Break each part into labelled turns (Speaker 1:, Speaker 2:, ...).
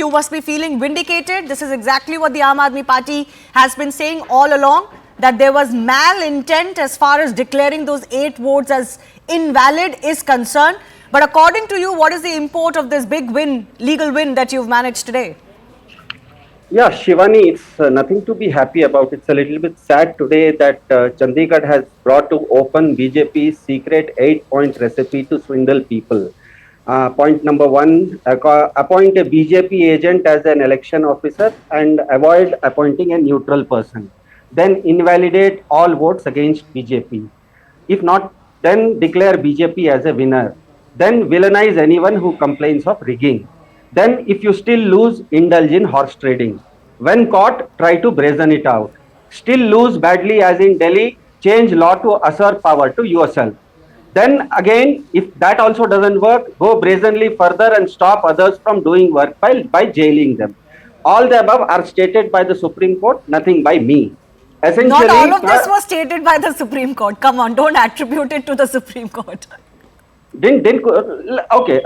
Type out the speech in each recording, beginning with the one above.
Speaker 1: you must be feeling vindicated. This is exactly what the Aam Aadmi Party has been saying all along, that there was malintent as far as declaring those 8 votes as invalid is concerned. But according to you, what is the import of this big win, legal win that you've managed today?
Speaker 2: Yeah, Shivani, it's nothing to be happy about. It's a little bit sad today that Chandigarh has brought to open BJP's secret 8-point recipe to swindle people. Point number 1, appoint a BJP agent as an election officer and avoid appointing a neutral person. Then invalidate all votes against BJP. If not, then declare BJP as a winner. Then villainize anyone who complains of rigging. Then, if you still lose, indulge in horse trading. When caught, try to brazen it out. Still lose badly, as in Delhi, change law to assert power to yourself. Then again, if that also doesn't work, go brazenly further and stop others from doing work by jailing them. All the above are stated by the Supreme Court, nothing by me.
Speaker 1: Essentially, not all of this was stated by the Supreme Court. Come on, don't attribute it to the Supreme Court.
Speaker 2: Okay.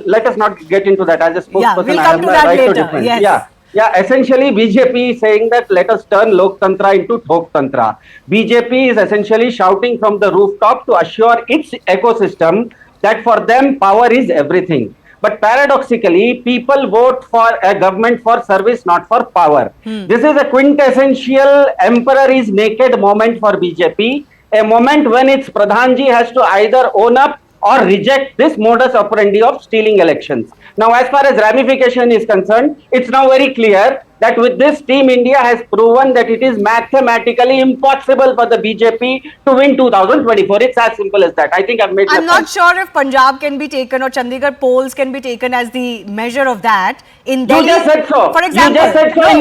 Speaker 2: Let us not get into that. As a spokesperson,
Speaker 1: yeah, we'll come to that right later. Yes.
Speaker 2: Yeah. Essentially, BJP is saying that let us turn Lok Tantra into Thok Tantra. BJP is essentially shouting from the rooftop to assure its ecosystem that for them power is everything. But paradoxically, people vote for a government for service, not for power. This is a quintessential emperor is naked moment for BJP. A moment when its Pradhanji has to either own up or reject this modus operandi of stealing elections. Now, as far as ramification is concerned, it's now very clear that with this, Team India has proven that it is mathematically impossible for the BJP to win 2024. It's as simple as that. I think I've made
Speaker 1: I'm not sure if Punjab can be taken or Chandigarh polls can be taken as the measure of that. In Delhi,
Speaker 2: you just said so.
Speaker 1: For example,
Speaker 2: you just said so
Speaker 1: I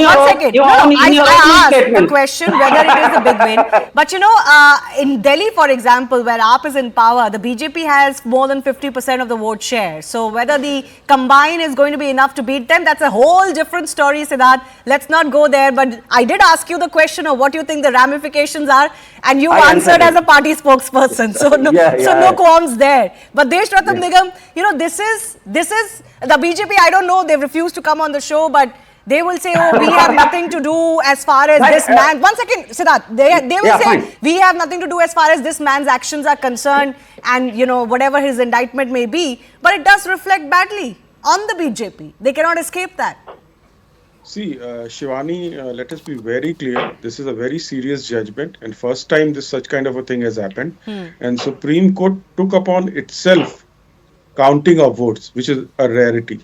Speaker 1: asked the question whether it is a big win. But in Delhi, for example, where AAP is in power, the BJP has more than 50% of the vote share. So whether the combine is going to be enough to beat them, that's a whole different story, Sidharth. Let's not go there. But I did ask you the question of what you think the ramifications are, and you answered as a party spokesperson. So no qualms there. But Desh Ratna Nigam, this is the BJP. I don't know. They've refused to come on the show, but they will say, oh, we have nothing to do as far as this man. One second, Sidharth. They will say, we have nothing to do as far as this man's actions are concerned, and whatever his indictment may be. But it does reflect badly on the BJP. They cannot escape that.
Speaker 3: See, Shivani, let us be very clear. This is a very serious judgment, and first time such kind of a thing has happened. And Supreme Court took upon itself counting of votes, which is a rarity,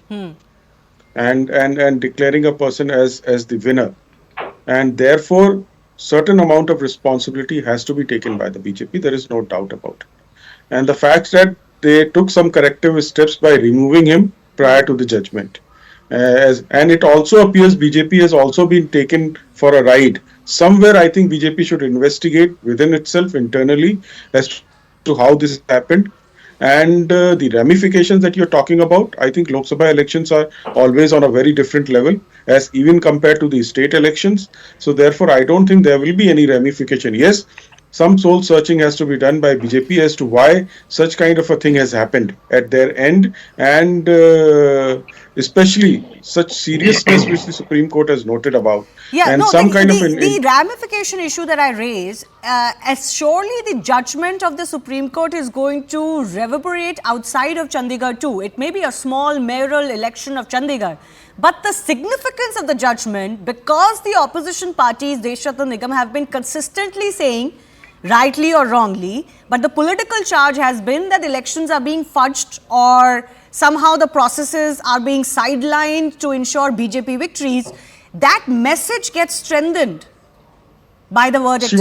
Speaker 3: and declaring a person as the winner, and therefore certain amount of responsibility has to be taken by the BJP. There is no doubt about it. And the fact that they took some corrective steps by removing him prior to the judgment. And it also appears BJP has also been taken for a ride. Somewhere I think BJP should investigate within itself internally as to how this happened. And the ramifications that you're talking about, I think Lok Sabha elections are always on a very different level as even compared to the state elections. So therefore, I don't think there will be any ramification. Yes, some soul searching has to be done by BJP as to why such kind of a thing has happened at their end, and especially such seriousness which the Supreme Court has noted about.
Speaker 1: The ramification issue that I raise, as surely the judgment of the Supreme Court is going to reverberate outside of Chandigarh too. It may be a small mayoral election of Chandigarh, but the significance of the judgment, because the opposition parties, Desh Ratna Nigam, have been consistently saying, rightly or wrongly, but the political charge has been that elections are being fudged or somehow the processes are being sidelined to ensure BJP victories. That message gets strengthened by the verdict.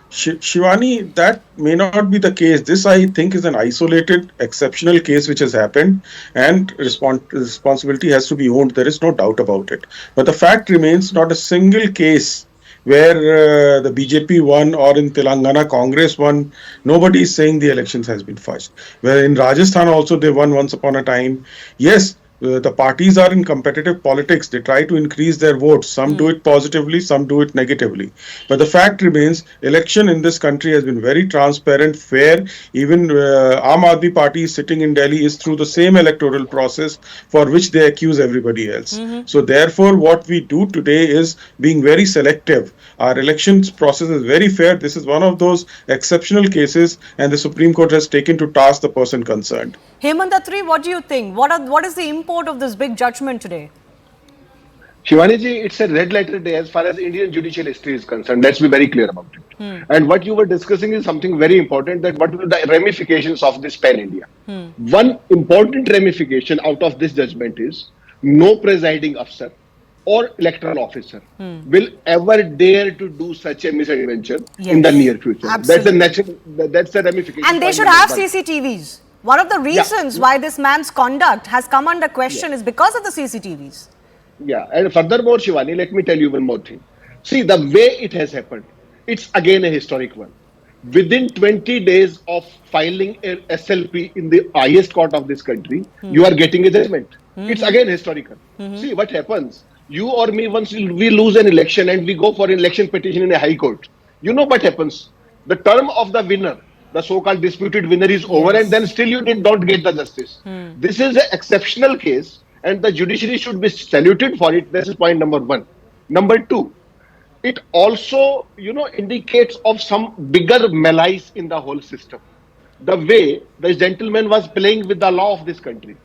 Speaker 3: Shivani, that may not be the case. This, I think, is an isolated, exceptional case which has happened, and responsibility has to be owned. There is no doubt about it. But the fact remains, not a single case where the BJP won or in Telangana Congress won, nobody is saying the elections has been fudged. Where in Rajasthan also they won once upon a time. Yes, the parties are in competitive politics. They try to increase their votes. Some do it positively, some do it negatively. But the fact remains, election in this country has been very transparent, fair. Even Aam Aadmi Party sitting in Delhi is through the same electoral process for which they accuse everybody else. So therefore, what we do today is being very selective. Our elections process is very fair. This is one of those exceptional cases, and the Supreme Court has taken to task the person concerned.
Speaker 1: Hemant Attri, what do you think? What is the import of this big judgment today?
Speaker 4: Shivani ji, it's a red letter day as far as Indian judicial history is concerned. Let's be very clear about it. And what you were discussing is something very important, that what will the ramifications of this pan India. One important ramification out of this judgment is no presiding officer or electoral officer will ever dare to do such a misadventure in the near future.
Speaker 1: Absolutely.
Speaker 4: That's a ramification.
Speaker 1: And they should have CCTVs. One of the reasons why this man's conduct has come under question is because of the CCTVs.
Speaker 4: Yeah, and furthermore, Shivani, let me tell you one more thing. See, the way it has happened, it's again a historic one. Within 20 days of filing a SLP in the highest court of this country, you are getting a judgment. It's again historical. See what happens. You or me, once we lose an election and we go for an election petition in a high court, you know what happens? The term of the winner, the so-called disputed winner, is over, and then still you don't get the justice. This is an exceptional case, and the judiciary should be saluted for it. This is point number one. Number two, it also, indicates of some bigger malice in the whole system. The way this gentleman was playing with the law of this country.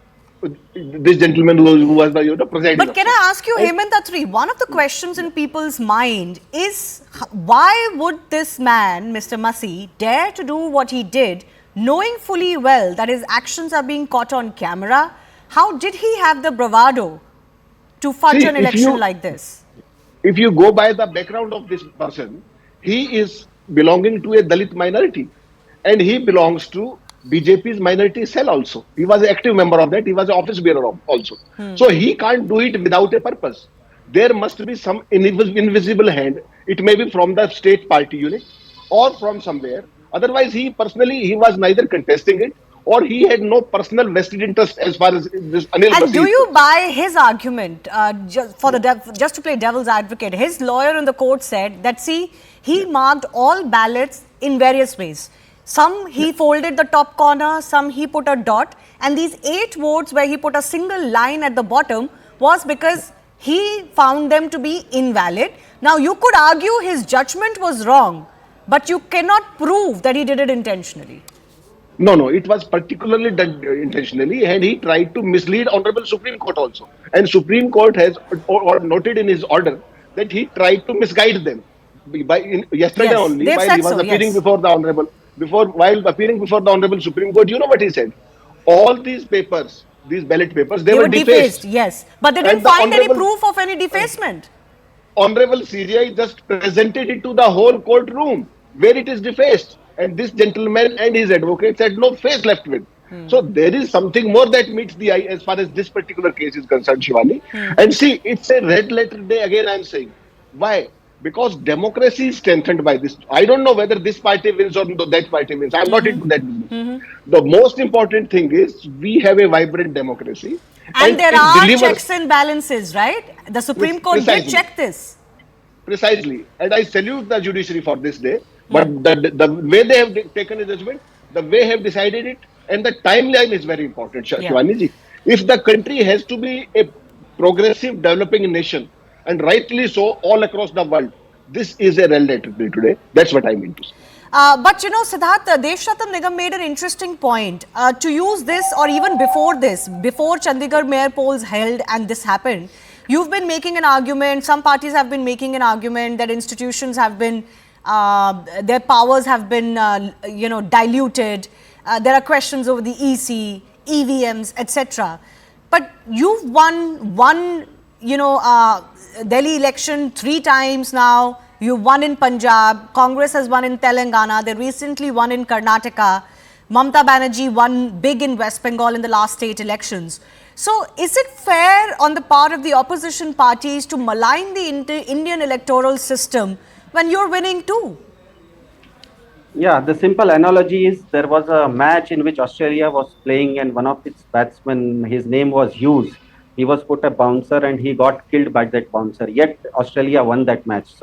Speaker 4: This gentleman who was the presiding
Speaker 1: But can
Speaker 4: officer.
Speaker 1: I ask you, Hemant Attri, one of the questions in people's mind is why would this man, Mr. Masi, dare to do what he did, knowing fully well that his actions are being caught on camera? How did he have the bravado to fudge
Speaker 4: See,
Speaker 1: an election like this?
Speaker 4: If you go by the background of this person, he is belonging to a Dalit minority, and he belongs to BJP's minority cell also. He was an active member of that. He was an office bearer also. So he can't do it without a purpose. There must be some invisible hand. It may be from the state party unit or from somewhere. Otherwise, he was neither contesting it, or he had no personal vested interest as far as this Anil
Speaker 1: And
Speaker 4: Basi
Speaker 1: do
Speaker 4: is
Speaker 1: you
Speaker 4: concerned.
Speaker 1: buy his argument, just to play devil's advocate? His lawyer in the court said that, see, he marked all ballots in various ways. Some he folded the top corner, some he put a dot, and these 8 votes where he put a single line at the bottom was because he found them to be invalid. Now, you could argue his judgment was wrong, but you cannot prove that he did it intentionally.
Speaker 4: No, it was particularly done intentionally, and he tried to mislead Honorable Supreme Court also. And Supreme Court has noted in his order that he tried to misguide them. Yesterday
Speaker 1: Yes,
Speaker 4: only,
Speaker 1: they've
Speaker 4: while
Speaker 1: said
Speaker 4: he was
Speaker 1: so,
Speaker 4: appearing
Speaker 1: yes.
Speaker 4: before the while appearing before the Honorable Supreme Court, you know what he said? All these papers, these ballot papers, they were defaced.
Speaker 1: Yes. But they didn't
Speaker 4: And the
Speaker 1: find any
Speaker 4: Honorable
Speaker 1: proof of any defacement.
Speaker 4: Honorable CJI just presented it to the whole courtroom where it is defaced, and this gentleman and his advocates had no face left with. So there is something more that meets the eye as far as this particular case is concerned, Shivani. And see, it's a red letter day again, I'm saying. Why? Because democracy is strengthened by this. I don't know whether this party wins or that party wins. I'm not into that business. The most important thing is we have a vibrant democracy.
Speaker 1: And there
Speaker 4: it
Speaker 1: are
Speaker 4: delivers.
Speaker 1: checks and balances, right? The Supreme Court did
Speaker 4: Precisely.
Speaker 1: check this.
Speaker 4: Precisely. And I salute the judiciary for this day. But the way they have taken a judgment, the way they have decided it, and the timeline is very important, Shivani ji. If the country has to be a progressive developing nation, and rightly so all across the world, this is a red letter day today. That's what I mean to say.
Speaker 1: But you know, Sidharth, Devshatan Nigam made an interesting point. To use this, or even before this, before Chandigarh Mayor polls held and this happened, you've been making an argument, some parties have been making an argument that institutions have been, their powers have been, diluted. There are questions over the EC, EVMs, etc. But you've won Delhi election 3 times now. You won in Punjab. Congress has won in Telangana. They recently won in Karnataka. Mamata Banerjee won big in West Bengal in the last state elections. So, is it fair on the part of the opposition parties to malign the Indian electoral system when you're winning too?
Speaker 2: Yeah, the simple analogy is there was a match in which Australia was playing and one of its batsmen, his name was Hughes. He was put a bouncer and he got killed by that bouncer. Yet Australia won that match. So